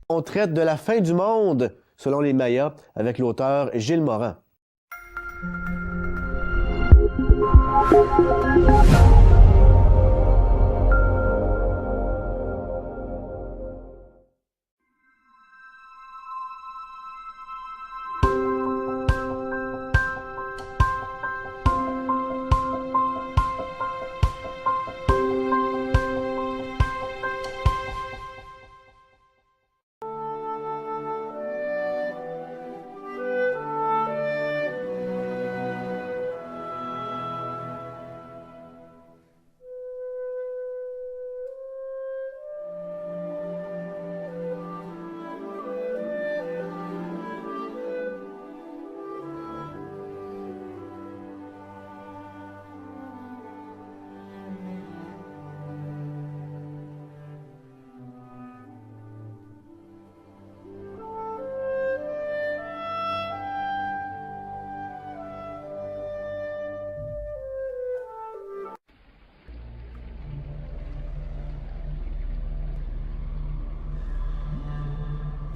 On traite de la fin du monde, selon les Mayas, avec l'auteur Gilles Morin.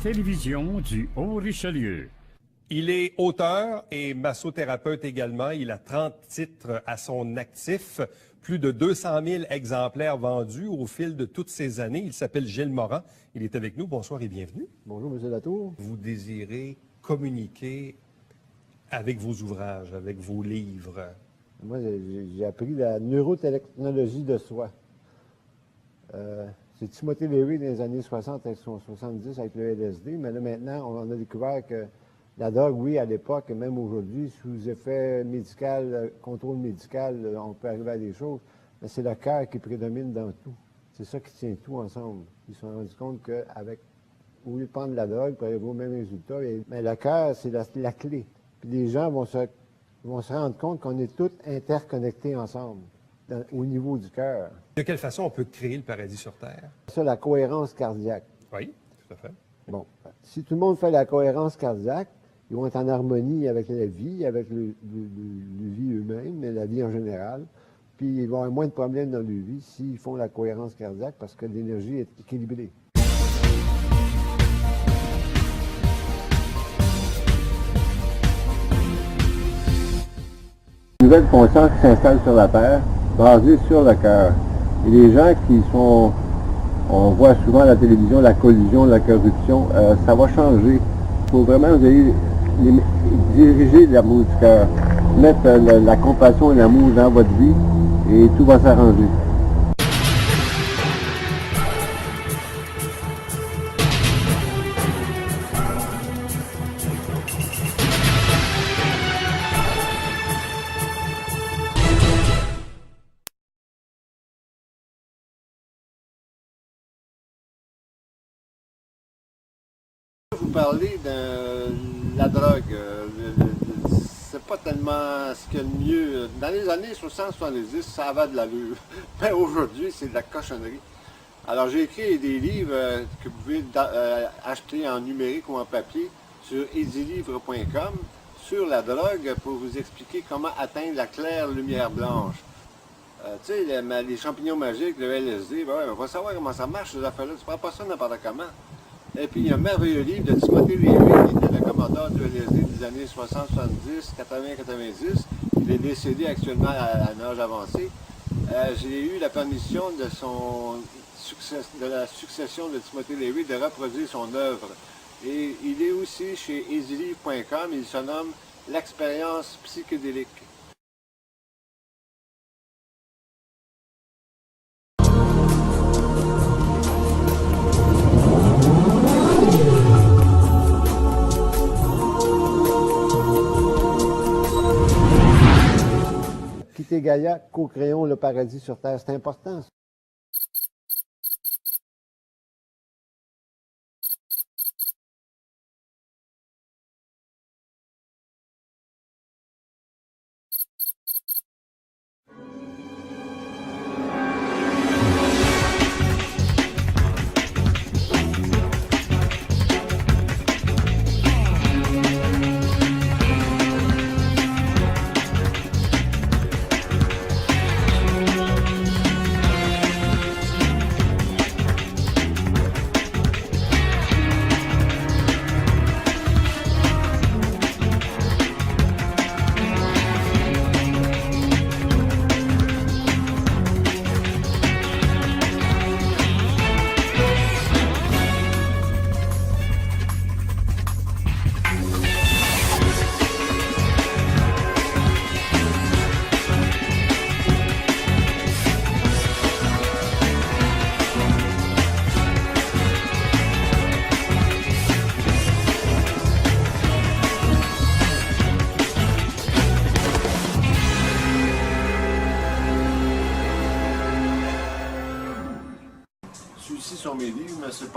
Télévision du Haut-Richelieu. Il est auteur et massothérapeute également. Il a 30 titres à son actif, plus de 200 000 exemplaires vendus au fil de toutes ces années. Il s'appelle Gilles Morin. Il est avec nous. Bonsoir et bienvenue. Bonjour, M. Latour. Vous désirez communiquer avec vos ouvrages, avec vos livres. Moi, j'ai appris la neurotechnologie de soi. C'est Timothy Leary dans les années 60 et 70 avec le LSD, mais là maintenant, on a découvert que la drogue, oui, à l'époque, et même aujourd'hui, sous effet médical, contrôle médical, on peut arriver à des choses, mais c'est le cœur qui prédomine dans tout. C'est ça qui tient tout ensemble. Ils se sont rendus compte qu'avec, au lieu de prendre la drogue pour arriver au même résultat, mais le cœur, c'est la clé. Puis les gens vont se rendre compte qu'on est tous interconnectés ensemble, au niveau du cœur. De quelle façon on peut créer le paradis sur Terre? Ça, la cohérence cardiaque. Oui, tout à fait. Bon, si tout le monde fait la cohérence cardiaque, ils vont être en harmonie avec la vie, avec le vie eux-mêmes, mais la vie en général. Puis ils vont avoir moins de problèmes dans leur vie s'ils font la cohérence cardiaque parce que l'énergie est équilibrée. Une nouvelle conscience qui s'installe sur la Terre, basée sur le cœur. Et les gens qui sont, on voit souvent à la télévision la collusion, la corruption, ça va changer. Il faut vraiment vous allez diriger l'amour du cœur, mettre la compassion et l'amour dans votre vie et tout va s'arranger. Vous parlez de la drogue. C'est pas tellement ce qu'il y a de mieux. Dans les années 60-70, ça avait de l'allure. Mais aujourd'hui, c'est de la cochonnerie. Alors, j'ai écrit des livres que vous pouvez acheter en numérique ou en papier sur edilivre.com sur la drogue pour vous expliquer comment atteindre la claire lumière blanche. Tu sais, les champignons magiques, le LSD, on va savoir comment ça marche, ces affaires-là. Tu ne prends pas ça n'importe comment. Et puis, il y a un merveilleux livre de Timothy Leary, qui était le commandant du LSD des années 60, 70, 80, 90. Il est décédé actuellement à un âge avancé. J'ai eu la permission de la succession de Timothy Leary de reproduire son œuvre. Et il est aussi chez easylivre.com. Il se nomme L'expérience psychédélique. Quitter Gaïa, co-créons le paradis sur Terre. C'est important.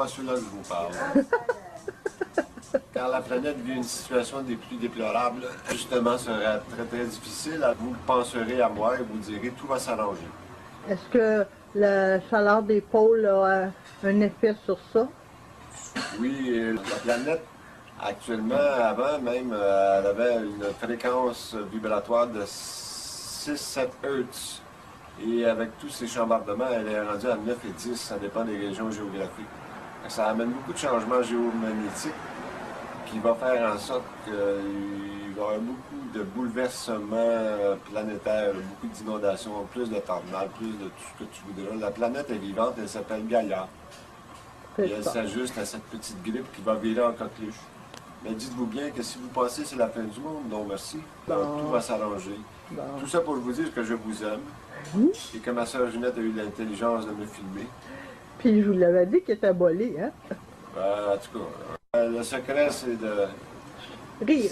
pas celui-là que je vous parle. Quand la planète vit une situation des plus déplorables, justement, sera très très difficile, vous penserez à moi et vous direz tout va s'arranger. Est-ce que la chaleur des pôles a un effet sur ça? Oui, la planète, actuellement, avant même, elle avait une fréquence vibratoire de 6-7 Hz. Et avec tous ces chambardements, elle est rendue à 9 et 10, ça dépend des régions géographiques. Ça amène beaucoup de changements géomagnétiques qui va faire en sorte qu'il va y avoir beaucoup de bouleversements planétaires, beaucoup d'inondations, plus de tornades, plus de tout ce que tu voudras. La planète est vivante, elle s'appelle Gaïa. Et elle s'ajuste à cette petite grippe qui va virer en coqueluche. Mais dites-vous bien que si vous pensez que c'est la fin du monde, non merci, tout va s'arranger. Tout ça pour vous dire que je vous aime et que ma sœur Ginette a eu l'intelligence de me filmer. Puis je vous l'avais dit qu'elle était abolée, hein? En tout cas, le secret c'est de Rire.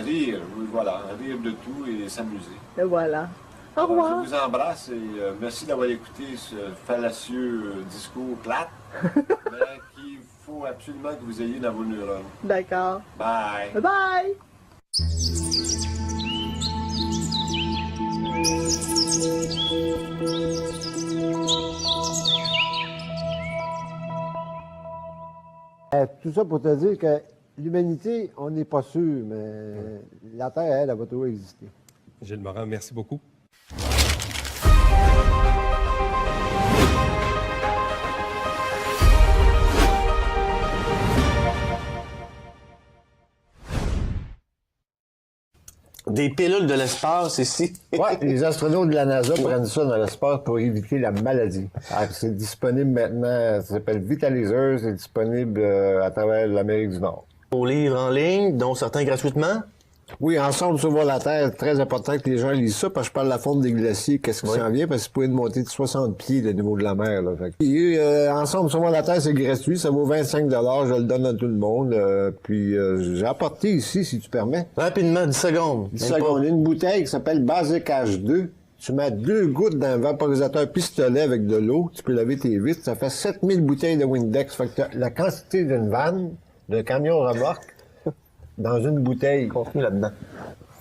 rire, oui voilà, rire de tout et s'amuser. Et voilà. Au Alors, revoir. je vous embrasse et merci d'avoir écouté ce fallacieux discours plate, mais qu'il faut absolument que vous ayez dans vos neurones. D'accord. Bye! Bye bye! Tout ça pour te dire que l'humanité, on n'est pas sûr, mais la Terre, elle va toujours exister. Gilles Morin, merci beaucoup. Des pilules de l'espace ici. Ouais, les astronautes de la NASA prennent ça dans l'espace pour éviter la maladie. Alors, c'est disponible maintenant, ça s'appelle Vitalizer, c'est disponible à travers l'Amérique du Nord. Aux livres en ligne, dont certains gratuitement. Oui, Ensemble sauver la Terre, très important que les gens lisent ça, parce que je parle de la fonte des glaciers, qu'est-ce qui s'en vient, parce que c'est pour une montée de 60 pieds le niveau de la mer. Là. Ensemble sauver la Terre, c'est gratuit, ça vaut 25 $, je le donne à tout le monde. J'ai apporté ici, si tu permets. Rapidement, 10 secondes. 10 secondes. Une bouteille qui s'appelle Basic H2. Tu mets 2 gouttes dans un vaporisateur pistolet avec de l'eau, tu peux laver tes vitres, ça fait 7000 bouteilles de Windex. Fait que t'as la quantité d'une vanne, d'un camion remorque, dans une bouteille. Contenu là-dedans.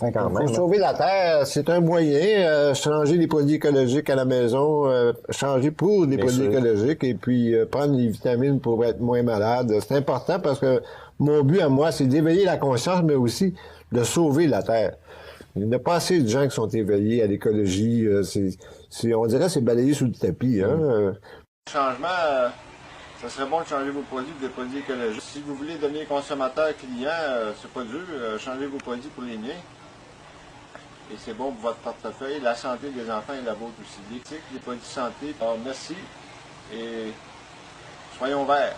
Il faut sauver la Terre, c'est un moyen. Changer les produits écologiques à la maison, changer pour des produits écologiques et puis prendre les vitamines pour être moins malade. C'est important parce que mon but à moi, c'est d'éveiller la conscience, mais aussi de sauver la Terre. Il n'y a pas assez de gens qui sont éveillés à l'écologie. On dirait que c'est balayé sous le tapis. Hein? Changement, ça serait bon de changer vos produits pour des produits écologiques. Si vous voulez devenir consommateur client, c'est pas dur, changez vos produits pour les miens. Et c'est bon pour votre portefeuille, la santé des enfants et la vôtre aussi. L'éthique, les produits de santé. Alors merci et soyons verts.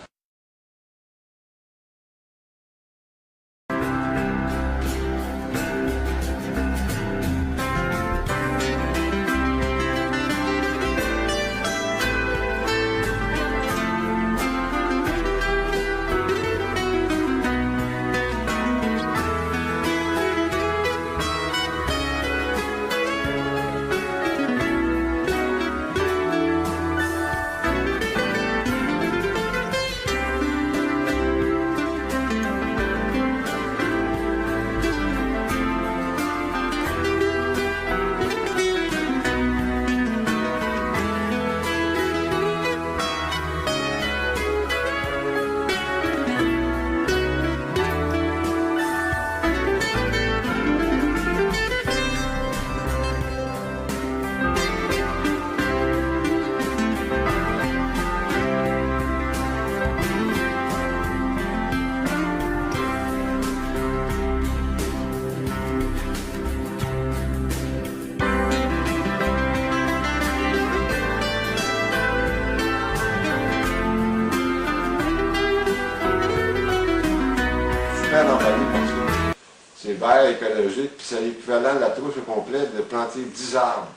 C'est vert écologique, puis c'est l'équivalent de la trousse au complet de planter 10 arbres.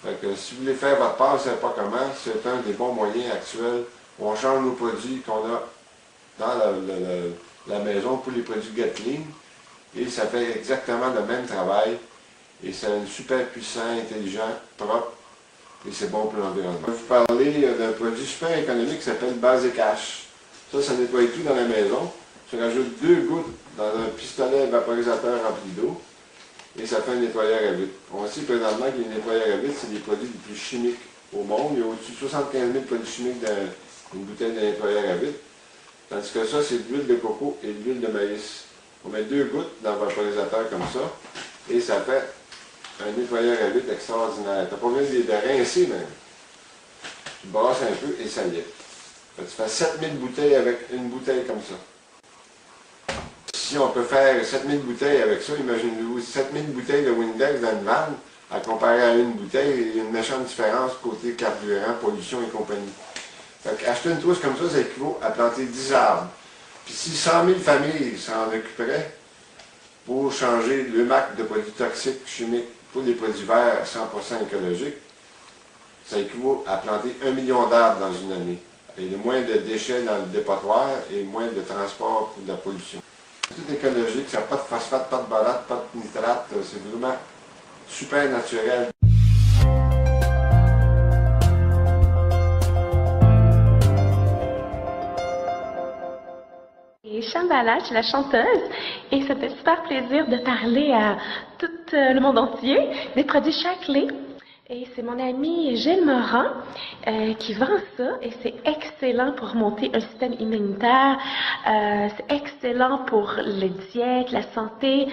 Fait que si vous voulez faire votre part, vous ne savez pas comment, c'est un des bons moyens actuels. On change nos produits qu'on a dans la maison pour les produits Gatling, et ça fait exactement le même travail. Et c'est super puissant, intelligent, propre, et c'est bon pour l'environnement. Je vais vous parler d'un produit super économique qui s'appelle Basic H. Ça nettoie tout dans la maison. Tu rajoutes 2 gouttes dans un pistolet vaporisateur rempli d'eau et ça fait un nettoyeur à vitre. On sait présentement que les nettoyeurs à vitre, c'est les produits les plus chimiques au monde. Il y a au-dessus de 75 000 produits chimiques dans une bouteille de nettoyeur à vitre. Tandis que ça, c'est de l'huile de coco et de l'huile de maïs. On met 2 gouttes dans le vaporisateur comme ça et ça fait un nettoyeur à vitre extraordinaire. Tu n'as pas besoin de rincer même. Tu brasses un peu et ça y est. Tu fais 7000 bouteilles avec une bouteille comme ça. Si on peut faire 7000 bouteilles avec ça, imaginez-vous 7000 bouteilles de Windex dans une vanne, à comparer à une bouteille, il y a une méchante différence côté carburant, pollution et compagnie. Fait qu'acheter une trousse comme ça équivaut à planter 10 arbres. Puis si 100 000 familles s'en occuperaient pour changer le MAC de produits toxiques, chimiques, pour les produits verts 100% écologiques, ça équivaut à planter 1 million d'arbres dans une année. Et moins de déchets dans le dépotoir et moins de transport pour de la pollution. Tout écologique, ça n'a pas de phosphate, pas de borate, pas de nitrate, c'est vraiment super naturel. Et Shambhala, je suis la chanteuse et ça me fait super plaisir de parler à tout le monde entier des produits Shaklee. Et c'est mon ami Gilles Morin qui vend ça et c'est excellent pour monter un système immunitaire, c'est excellent pour les diètes, la santé.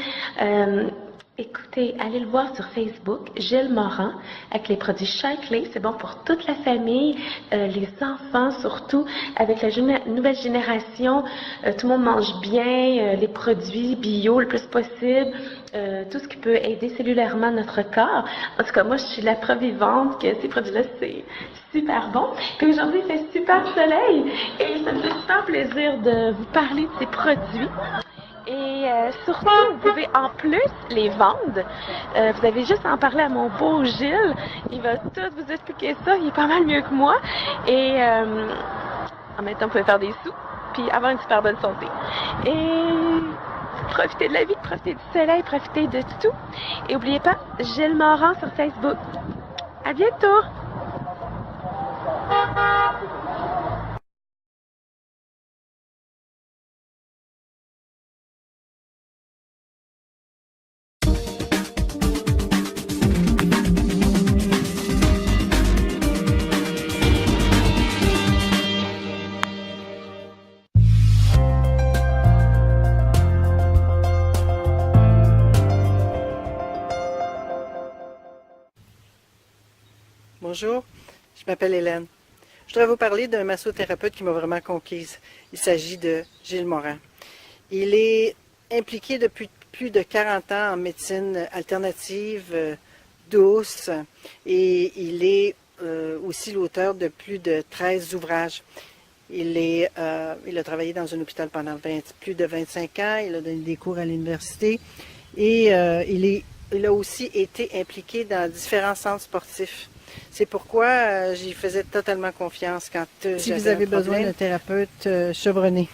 Écoutez, allez le voir sur Facebook, Gilles Morin, avec les produits Shaklee. C'est bon pour toute la famille, les enfants surtout. Avec la nouvelle génération, tout le monde mange bien, les produits bio le plus possible, tout ce qui peut aider cellulairement notre corps. En tout cas, moi, je suis la preuve vivante que ces produits-là, c'est super bon. Puis aujourd'hui, il fait super soleil et ça me fait super plaisir de vous parler de ces produits. Et surtout, vous pouvez en plus les vendre. Vous avez juste à en parler à mon beau Gilles. Il va tout vous expliquer ça. Il est pas mal mieux que moi. Et en même temps, vous pouvez faire des sous. Puis avoir une super bonne santé. Et profitez de la vie, profitez du soleil, profitez de tout. Et n'oubliez pas, Gilles Morin sur Facebook. À bientôt! Bonjour, je m'appelle Hélène. Je voudrais vous parler d'un massothérapeute qui m'a vraiment conquise. Il s'agit de Gilles Morin. Il est impliqué depuis plus de 40 ans en médecine alternative, douce, et il est aussi l'auteur de plus de 13 ouvrages. Il a travaillé dans un hôpital pendant plus de 25 ans, il a donné des cours à l'université et il a aussi été impliqué dans différents centres sportifs. C'est pourquoi j'y faisais totalement confiance quand si vous avez besoin d'un thérapeute chevronné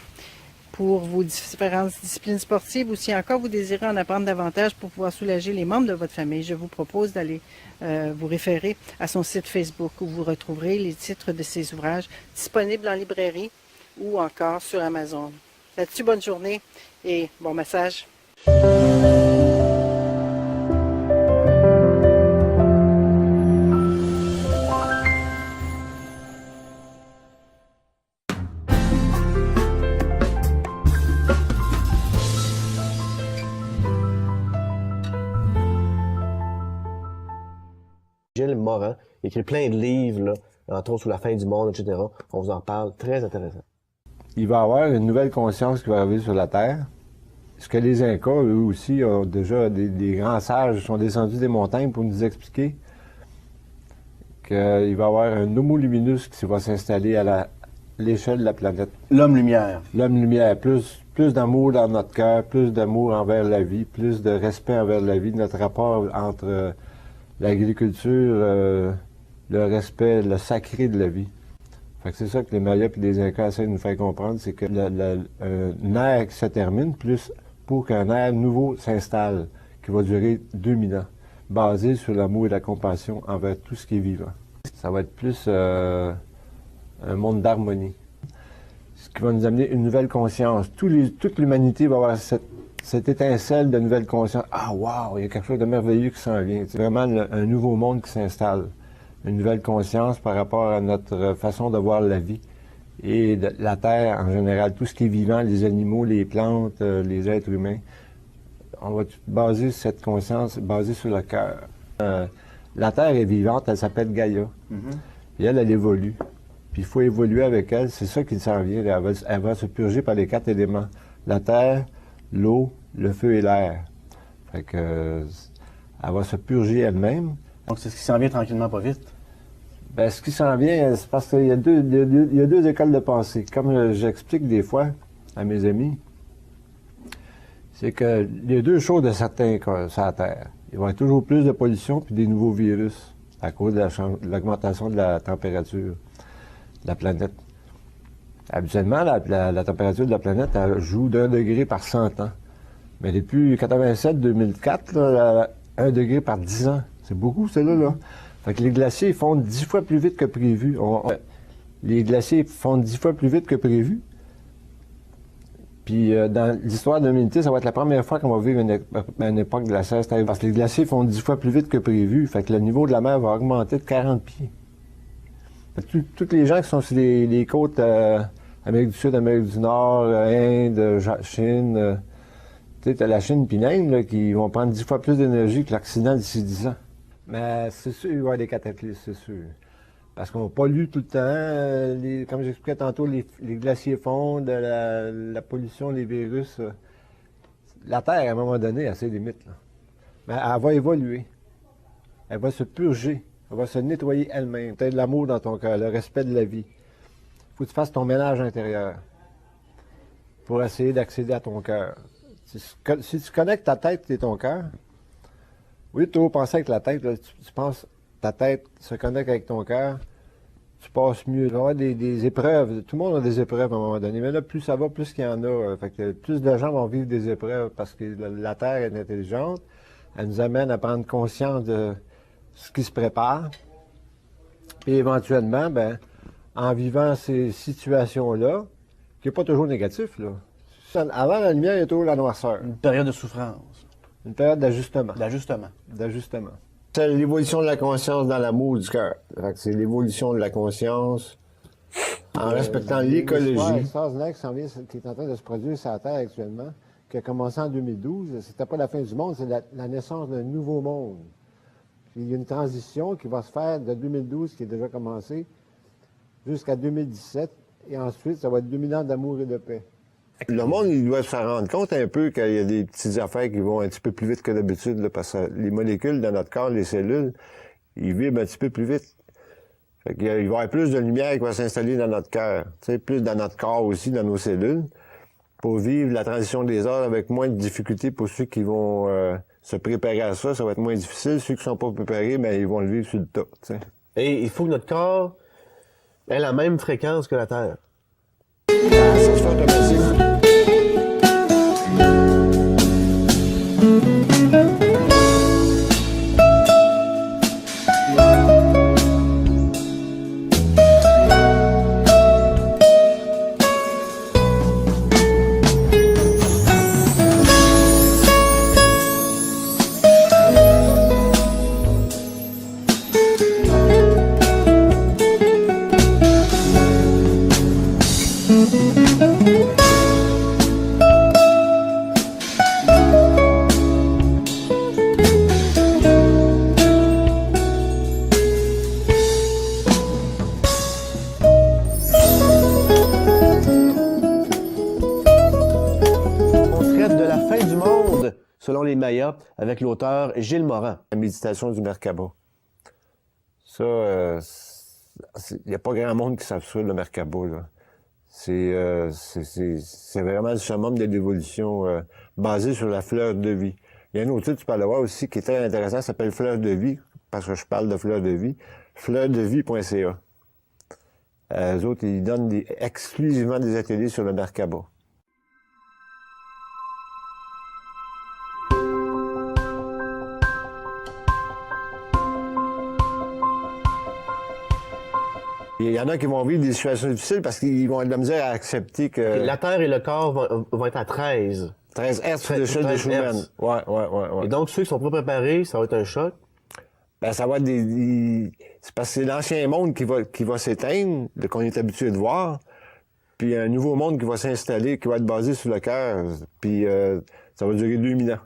pour vos différentes disciplines sportives ou si encore vous désirez en apprendre davantage pour pouvoir soulager les membres de votre famille, je vous propose d'aller vous référer à son site Facebook où vous retrouverez les titres de ses ouvrages disponibles en librairie ou encore sur Amazon. Là-dessus, bonne journée et bon massage. Gilles Morin écrit plein de livres, là, entre autres sur la fin du monde, etc. On vous en parle, très intéressant. Il va y avoir une nouvelle conscience qui va arriver sur la Terre. Ce que les Incas, eux aussi, ont déjà des grands sages sont descendus des montagnes pour nous expliquer qu'il va y avoir un homo luminus qui va s'installer à l'échelle de la planète. L'homme-lumière. L'homme-lumière, plus d'amour dans notre cœur, plus d'amour envers la vie, plus de respect envers la vie, notre rapport entre l'agriculture, le respect, le sacré de la vie. Fait que c'est ça que les Mayas et les Incas essaient de nous faire comprendre, c'est que une ère qui se termine, plus pour qu'un ère nouveau s'installe, qui va durer 2000 ans, basé sur l'amour et la compassion envers tout ce qui est vivant. Ça va être plus un monde d'harmonie. ce qui va nous amener une nouvelle conscience. Toute l'humanité va avoir cette étincelle de nouvelle conscience. Ah, wow, il y a quelque chose de merveilleux qui s'en vient. C'est vraiment un nouveau monde qui s'installe. Une nouvelle conscience par rapport à notre façon de voir la vie et de la Terre en général. Tout ce qui est vivant, les animaux, les plantes, les êtres humains. On va baser cette conscience basée sur le cœur. La Terre est vivante, elle s'appelle Gaïa. Et elle évolue. Puis il faut évoluer avec elle, c'est ça qui s'en vient. Elle va se purger par les 4 éléments. La terre, l'eau, le feu et l'air. Fait que elle va se purger elle-même. Donc c'est ce qui s'en vient tranquillement, pas vite. Ben, ce qui s'en vient, c'est parce qu'il y a deux écoles de pensée. Comme j'explique des fois à mes amis, c'est que il y a 2 choses de certains cas sur la Terre. Il va y avoir toujours plus de pollution puis des nouveaux virus à cause de l'augmentation de la température de la planète. Habituellement, la température de la planète, elle joue d'1 degré par 100 ans. Mais depuis 87-2004, 1 degré par 10 ans. C'est beaucoup, là. Fait que les glaciers fondent 10 fois plus vite que prévu. Les glaciers fondent 10 fois plus vite que prévu. Puis dans l'histoire de l'humanité, ça va être la première fois qu'on va vivre une époque glaciaire. Parce que les glaciers fondent 10 fois plus vite que prévu. Fait que le niveau de la mer va augmenter de 40 pieds. Tous les gens qui sont sur les côtes Amérique du Sud, Amérique du Nord, Inde, Chine, tu sais, t'as la Chine puis l'Inde là, qui vont prendre 10 fois plus d'énergie que l'Occident d'ici 10 ans. Mais c'est sûr, il va y avoir des cataclysmes, c'est sûr. Parce qu'on pollue tout le temps. Comme j'expliquais tantôt, les glaciers fondent, la pollution, les virus. La Terre, à un moment donné, a ses limites. Là. Mais elle va évoluer. Elle va se purger. Elle va se nettoyer elle-même. Tu as de l'amour dans ton cœur, le respect de la vie. Il faut que tu fasses ton ménage intérieur pour essayer d'accéder à ton cœur. Si tu connectes ta tête et ton cœur, au lieu de toujours penser avec la tête, là, tu penses, ta tête se connecte avec ton cœur, tu passes mieux. Il va y avoir des épreuves. Tout le monde a des épreuves à un moment donné. Mais là, plus ça va, plus qu'il y en a. Fait que plus de gens vont vivre des épreuves parce que la Terre est intelligente. Elle nous amène à prendre conscience de ce qui se prépare. Et éventuellement, ben, en vivant ces situations-là, qui n'est pas toujours négatif, là. Avant la lumière, il y a toujours la noirceur. Une période de souffrance. Une période d'ajustement. D'ajustement. C'est l'évolution de la conscience dans l'amour du cœur. C'est l'évolution de la conscience en respectant l'écologie. L'histoire extraordinaire qui est en train de se produire sur la Terre actuellement, qui a commencé en 2012, c'était pas la fin du monde, c'est la naissance d'un nouveau monde. Puis il y a une transition qui va se faire de 2012, qui est déjà commencée, jusqu'à 2017, et ensuite, ça va être 2000 ans d'amour et de paix. Le monde, il doit s'en rendre compte un peu qu'il y a des petites affaires qui vont un petit peu plus vite que d'habitude, là, parce que les molécules dans notre corps, les cellules, ils vibrent un petit peu plus vite. Fait qu'il va y avoir plus de lumière qui va s'installer dans notre cœur, plus dans notre corps aussi, dans nos cellules, pour vivre la transition des heures avec moins de difficultés pour ceux qui vont se préparer à ça. Ça va être moins difficile. Ceux qui sont pas préparés, ben ils vont le vivre sur le tas. T'sais. Et il faut que notre corps ait la même fréquence que la Terre. Ça se fait automatique. Selon les Mayas, avec l'auteur Gilles Moran. La méditation du Merkaba. Ça, il n'y a pas grand monde qui savent ça, le Merkaba, là. C'est vraiment le summum de l'évolution basé sur la fleur de vie. Il y a un autre titre, tu peux le voir aussi, qui est très intéressant, ça s'appelle Fleur de vie, parce que je parle de fleur de vie. Fleurdevie.ca. Eux autres, ils donnent exclusivement des ateliers sur le Merkaba. il y en a qui vont vivre des situations difficiles parce qu'ils vont avoir de la misère à accepter que... La Terre et le corps vont être à 13. 13 Hertz de l'échelle de Schumann. Ouais. Et donc, ceux qui sont pas préparés, ça va être un choc. Ben, ça va être c'est parce que c'est l'ancien monde qui va s'éteindre, qu'on est habitué de voir, puis un nouveau monde qui va s'installer, qui va être basé sur le cœur, puis ça va durer 2000 ans.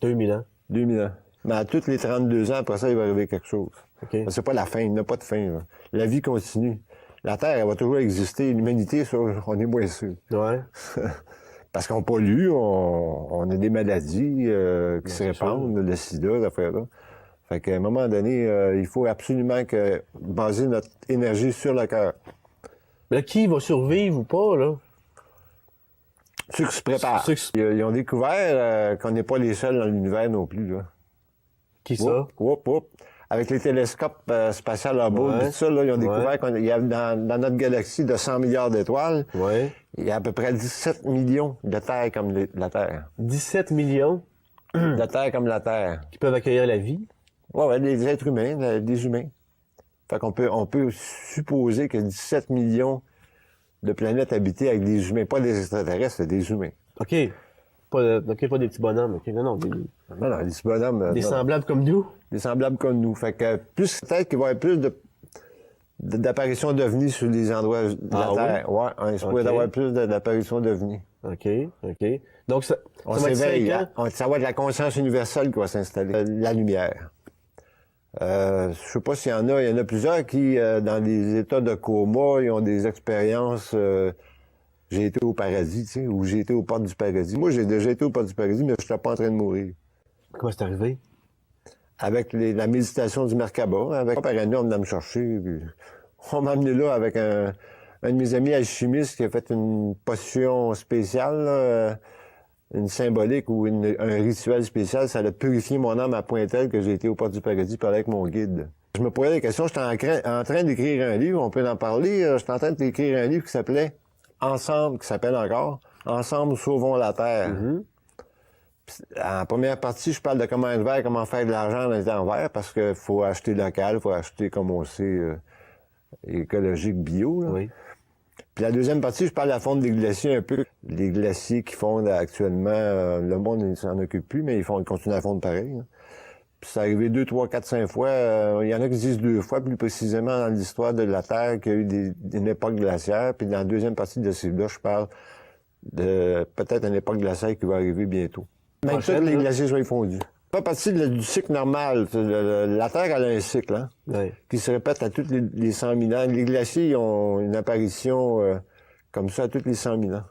2000 ans. 2000 ans. Mais à tous les 32 ans, après ça, il va arriver quelque chose. Okay. C'est pas la fin, il n'y a pas de fin. Là. La vie continue. La Terre, elle va toujours exister. L'humanité, ça, on est moins sûr. Ouais. Parce qu'on pollue, on a des maladies qui se répandent, le sida, cette affaire-là. Fait qu'à un moment donné, il faut absolument baser notre énergie sur le cœur. Mais là, qui va survivre ou pas, là? Ceux qui se préparent. Ils ont découvert qu'on n'est pas les seuls dans l'univers non plus, là. Qui ça? Avec les télescopes spatiaux Hubble, tout ça, là, ils ont découvert qu'il y a dans notre galaxie de 100 milliards d'étoiles, il y a à peu près 17 millions de terres comme la Terre. 17 millions? De terres comme la Terre. Qui peuvent accueillir la vie? Ouais, des êtres humains, des humains. Fait qu'on peut supposer que 17 millions de planètes habitées avec des humains, pas des extraterrestres, des humains. OK. Pas des petits bonhommes. OK, non, des petits bonhommes. Des semblables comme nous? Des semblables comme nous. Fait que peut-être qu'il va y avoir plus d'apparitions d'ovnis sur les endroits de la Terre. Oui? Ouais, il se pourrait avoir plus d'apparitions d'ovnis. OK. Donc, ça on s'éveille. Ça va être la conscience universelle qui va s'installer. La lumière. Je sais pas s'il y en a plusieurs qui, dans des états de coma, ils ont des expériences... j'ai été au paradis, tu sais, ou j'ai été aux portes du paradis. Moi, j'ai déjà été aux portes du paradis, mais je n'étais pas en train de mourir. Comment c'est arrivé? Avec la méditation du Merkaba. Avec par année, on venait me chercher. Puis on m'a amené là avec un de mes amis alchimistes qui a fait une potion spéciale, là, une symbolique ou un rituel spécial. Ça a purifié mon âme à point tel que j'ai été aux portes du paradis parler avec mon guide. Je me posais des questions. J'étais en train d'écrire un livre, on peut en parler. J'étais en train d'écrire un livre qui s'appelait Ensemble, qui s'appelle encore Ensemble, sauvons la Terre. En première partie, je parle de comment être vert, comment faire de l'argent dans les temps verts, parce qu'il faut acheter local, il faut acheter, comme on sait, écologique, bio. Là. Oui. Puis la deuxième partie, je parle de la fonte des glaciers un peu. Les glaciers qui fondent actuellement, le monde ne s'en occupe plus, mais ils continuent à fondre pareil. Là. Puis c'est arrivé 2, 3, 4, 5 fois. Il y en a qui disent 2 fois, plus précisément dans l'histoire de la Terre, qu'il y a eu une époque glaciaire. Puis dans la deuxième partie de ce livre-là, je parle de peut-être une époque glaciaire qui va arriver bientôt. Même tous les glaciers soient fondus. Pas partie du cycle normal. La Terre, elle a un cycle, hein, qui se répète à tous les 100 000 ans. Les glaciers ils ont une apparition comme ça à tous les 100 000 ans.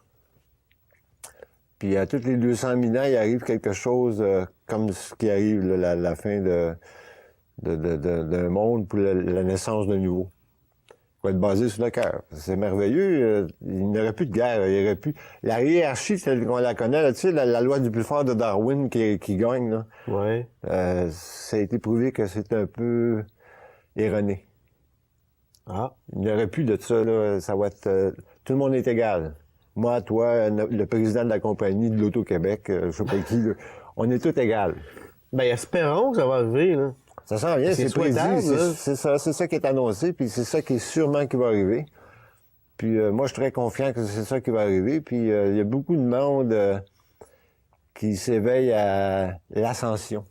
Puis à tous les 200 000 ans, il arrive quelque chose comme ce qui arrive, la fin d'un monde pour la naissance d'un nouveau. Il va être basé sur le cœur. C'est merveilleux. Il n'y aurait plus de guerre. Il y aurait plus... La hiérarchie, telle qu'on la connaît, là, tu sais, la loi du plus fort de Darwin qui gagne, là. Ouais. Ça a été prouvé que c'est un peu erroné. Ah. Il n'y aurait plus de ça, là. Ça va être... tout le monde est égal. Moi, toi, le président de la compagnie de l'Auto-Québec, je sais pas qui, là, on est tous égales. Ben, espérons que ça va arriver, là. Ça s'en vient, c'est prédit, c'est ça qui est annoncé, puis c'est ça qui est sûrement qui va arriver. Puis moi, je suis très confiant que c'est ça qui va arriver, puis il y a beaucoup de monde qui s'éveille à l'ascension.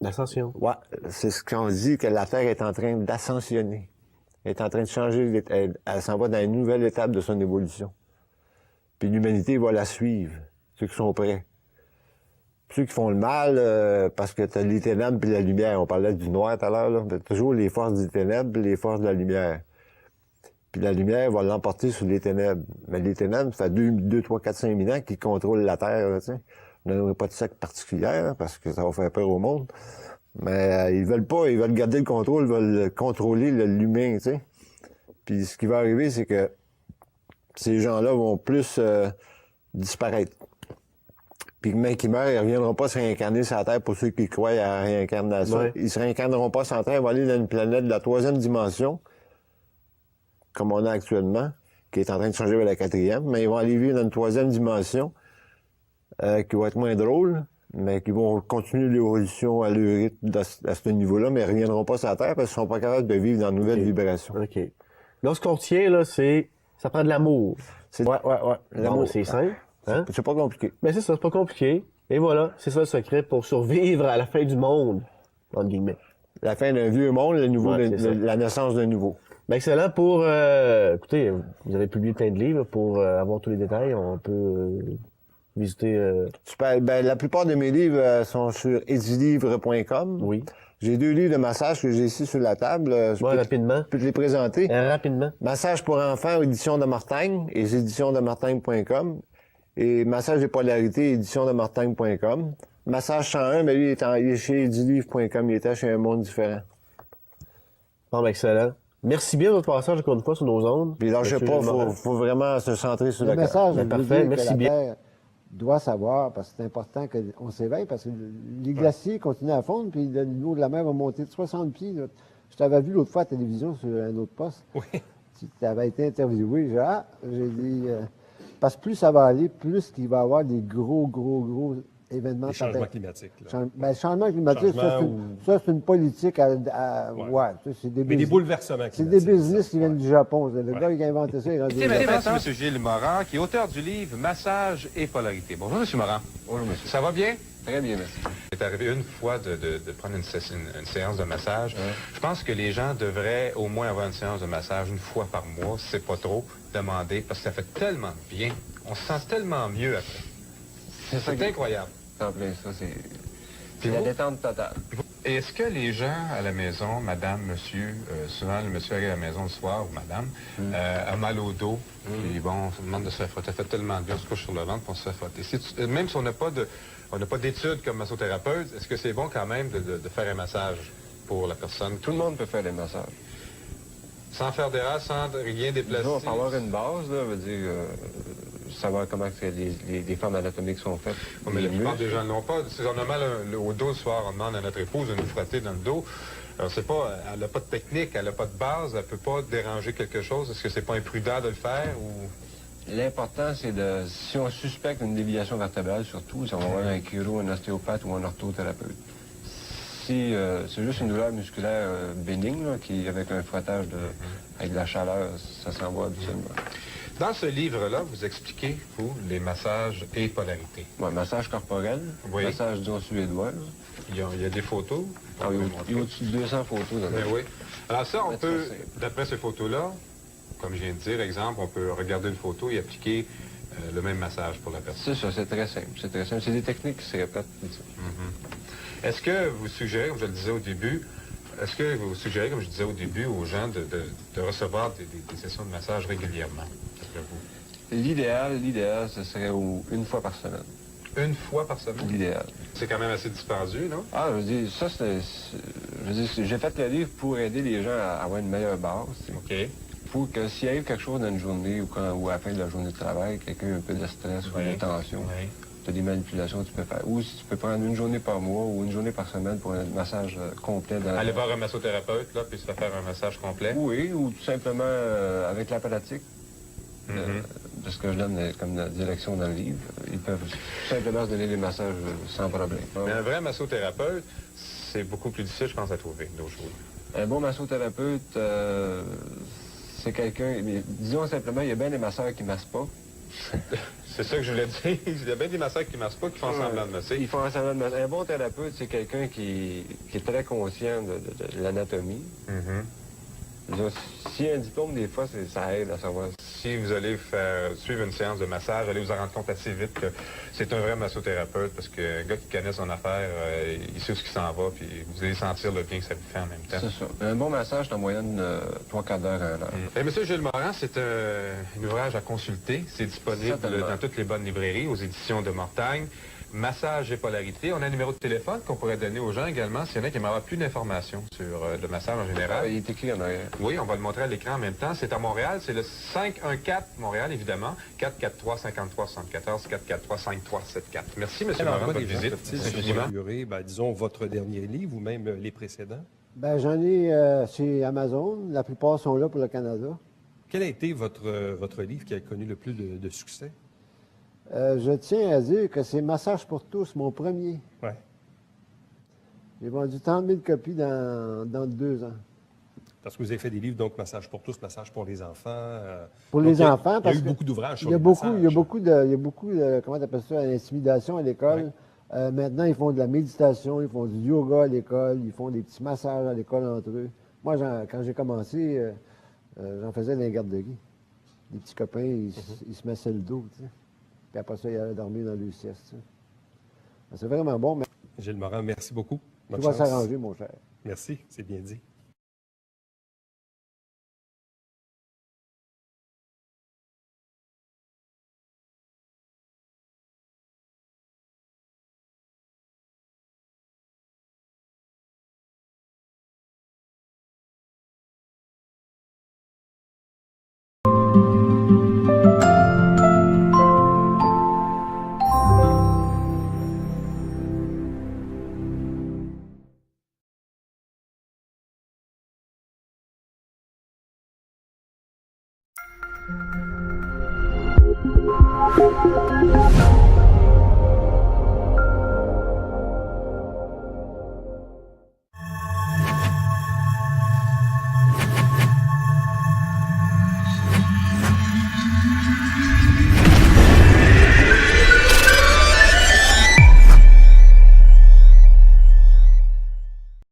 L'ascension? Ouais, c'est ce qu'on dit, que la Terre est en train d'ascensionner. Elle est en train de changer, elle s'en va dans une nouvelle étape de son évolution. Puis l'humanité va la suivre, ceux qui sont prêts. Ceux qui font le mal, parce que t'as les ténèbres et la lumière. On parlait du noir tout à l'heure, là. T'as toujours les forces des ténèbres et les forces de la lumière. Puis la lumière va l'emporter sur les ténèbres. Mais les ténèbres, ça fait 2, 3, 4, 5 000 ans qu'ils contrôlent la Terre, là, tu sais. On n'aurait pas de secte particulière, hein, parce que ça va faire peur au monde. Mais ils veulent pas, ils veulent garder le contrôle, ils veulent contrôler l'humain, tu sais. Puis ce qui va arriver, c'est que ces gens-là vont plus disparaître. Puis même qu'ils meurent, ils ne reviendront pas se réincarner sur la Terre pour ceux qui croient à la réincarnation. Ouais. Ils ne se réincarneront pas sur la Terre, ils vont aller dans une planète de la 3e dimension, comme on a actuellement, qui est en train de changer vers la 4e, mais ils vont aller vivre dans une 3e dimension qui va être moins drôle, mais qui vont continuer l'évolution à leur rythme à ce niveau-là, mais ils ne reviendront pas sur la Terre parce qu'ils ne sont pas capables de vivre dans de nouvelles vibrations. OK. Là, ce qu'on retient, là, ça prend de l'amour. Ouais. L'amour, c'est simple. Hein? C'est pas compliqué. Mais c'est ça, c'est pas compliqué. Et voilà, c'est ça le secret pour survivre à la fin du monde, entre guillemets. La fin d'un vieux monde, la naissance d'un nouveau. Ben, excellent pour... écoutez, vous avez publié plein de livres. Pour avoir tous les détails, on peut visiter... Super. Ben, la plupart de mes livres sont sur edilivre.com. Oui. J'ai 2 livres de massage que j'ai ici sur la table. Rapidement. Je peux te les présenter. Rapidement. Massage pour enfants, édition de Marteigne, et éditiondemarteigne.com. Et Massage des polarités, éditiondemarteigne.com. Massage 101, mais lui, il est chez edilivre.com. Il était chez Un Monde Différent. Bon, ben, excellent. Merci bien de votre passage encore une fois sur nos ondes. Puis lâchez pas, faut vraiment se centrer sur le message. Ben, parfait, merci bien. Terre doit savoir, parce que c'est important qu'on s'éveille, parce que les glaciers continuent à fondre, puis le niveau de la mer va monter de 60 pieds. Là. Je t'avais vu l'autre fois à la télévision sur un autre poste. Oui. Tu avais été interviewé. J'ai dit... parce que plus ça va aller, plus il va y avoir des gros événements. Les changements climatiques. Le changement climatique, ça, c'est une politique c'est des mais des bouleversements c'est des business qui viennent du Japon. Le gars qui a inventé ça, il a Et maintenant, M. Gilles Morin, qui est auteur du livre Massage et polarité. Bonjour, M. Morin. Bonjour, monsieur. Ça va bien? Très bien, merci. C'est arrivé une fois de prendre une séance de massage. Je pense que les gens devraient au moins avoir une séance de massage une fois par mois, si c'est pas trop, demander, parce que ça fait tellement de bien. On se sent tellement mieux après. C'est incroyable. C'est en plein ça, c'est la détente totale. Et est-ce que les gens à la maison, madame, monsieur, souvent le monsieur arrive à la maison le soir, ou madame, a mal au dos, puis bon, on se demande de se faire frotter. Ça fait tellement de bien, on se couche sur le ventre, puis on se fait frotter. Même si on n'a pas d'études comme massothérapeute, est-ce que c'est bon quand même de faire un massage pour la personne? Tout le monde peut faire des massages. Sans faire d'erreur, sans rien déplacer? Non, pour avoir une base, là, veut dire... savoir comment que les formes anatomiques sont faites. Oui, mais la plupart des gens ne l'ont pas. Si on a mal au dos le soir, on demande à notre épouse de nous frotter dans le dos. Alors, c'est pas, elle n'a pas de technique, elle n'a pas de base, elle ne peut pas déranger quelque chose. Est-ce que c'est pas imprudent de le faire ou... L'important, c'est si on suspecte une déviation vertébrale, surtout, si on va voir un chiro, un ostéopathe ou un orthothérapeute. Si c'est juste une douleur musculaire bénigne, là, avec un frottage avec de la chaleur, ça s'en va absolument. Dans ce livre-là, vous expliquez, vous, les massages et polarités. Oui, massage corporel, massage d'ion suédoise. Il y a des photos. Il y a au-dessus de 200 photos. Oui. Alors ça, on peut, d'après ces photos-là, comme je viens de dire, exemple, on peut regarder une photo et appliquer le même massage pour la personne. C'est ça, c'est très simple. C'est très simple. C'est des techniques qui se répètent. Est-ce que vous suggérez, comme je le disais au début, est-ce que vous suggérez, comme je disais au début, aux gens de recevoir des sessions de massage régulièrement? L'idéal, ce serait une fois par semaine. Une fois par semaine? L'idéal. C'est quand même assez dispendieux, non? Ah, je veux dire, ça, j'ai fait le livre pour aider les gens à avoir une meilleure base. OK. Pour que s'il arrive quelque chose dans une journée ou à la fin de la journée de travail, quelqu'un a un peu de stress ou de tension, tu as des manipulations que tu peux faire. Ou si tu peux prendre une journée par mois ou une journée par semaine pour un massage complet. Aller voir un massothérapeute, là, puis se faire un massage complet? Oui, ou tout simplement avec la pratique. De ce que je donne comme direction dans le livre, ils peuvent tout simplement se donner des massages sans problème. Mais un vrai massothérapeute, c'est beaucoup plus difficile, je pense, à trouver nos jours. Un bon massothérapeute, c'est quelqu'un... Disons simplement, il y a bien des masseurs qui ne massent pas. C'est ça que je voulais dire. Il y a bien des masseurs qui ne massent pas, qui font semblant de masser. Ils font semblant de masser. Un bon thérapeute, c'est quelqu'un qui est très conscient de l'anatomie. S'il y a un diplôme, des fois, ça aide à savoir. Si vous allez suivre une séance de massage, allez vous en rendre compte assez vite que c'est un vrai massothérapeute parce qu'un gars qui connaît son affaire, il sait où ce qui s'en va, puis vous allez sentir le bien que ça vous fait en même temps. C'est ça. Un bon massage, c'est en moyenne 3/4 d'heure à 1 heure. Monsieur Gilles Morin, c'est un ouvrage à consulter. C'est disponible dans toutes les bonnes librairies, aux éditions de Mortagne. Massage et polarité. On a un numéro de téléphone qu'on pourrait donner aux gens également s'il y en a qui aimeraient avoir plus d'informations sur le massage en général. Il est écrit en arrière. Oui, on va le montrer à l'écran en même temps. C'est à Montréal. C'est le 514 Montréal, évidemment. 443-5374, 443-5374. Merci, M. Morin, de votre visite. Disons, votre dernier livre ou même les précédents? J'en ai chez Amazon. La plupart sont là pour le Canada. Quel a été votre livre qui a connu le plus de succès? Je tiens à dire que c'est Massage pour tous, mon premier. Ouais. J'ai vendu 30 000 copies dans 2 ans. Parce que vous avez fait des livres, donc Massage pour tous, Massage pour les enfants. Pour donc, les enfants, il y a eu beaucoup d'ouvrages sur il y a les beaucoup, massages. il y a beaucoup de, comment tu appelles ça, d'intimidation à l'école. Maintenant, ils font de la méditation, ils font du yoga à l'école, ils font des petits massages à l'école entre eux. Moi, quand j'ai commencé, j'en faisais dans les garderies. Les petits copains, ils se massaient le dos, tu sais. Puis après ça, ils allaient dormir dans le sieste, tu sais. C'est vraiment bon. Mais... Gilles Morin, merci beaucoup. Tout va s'arranger, mon cher. Merci, c'est bien dit.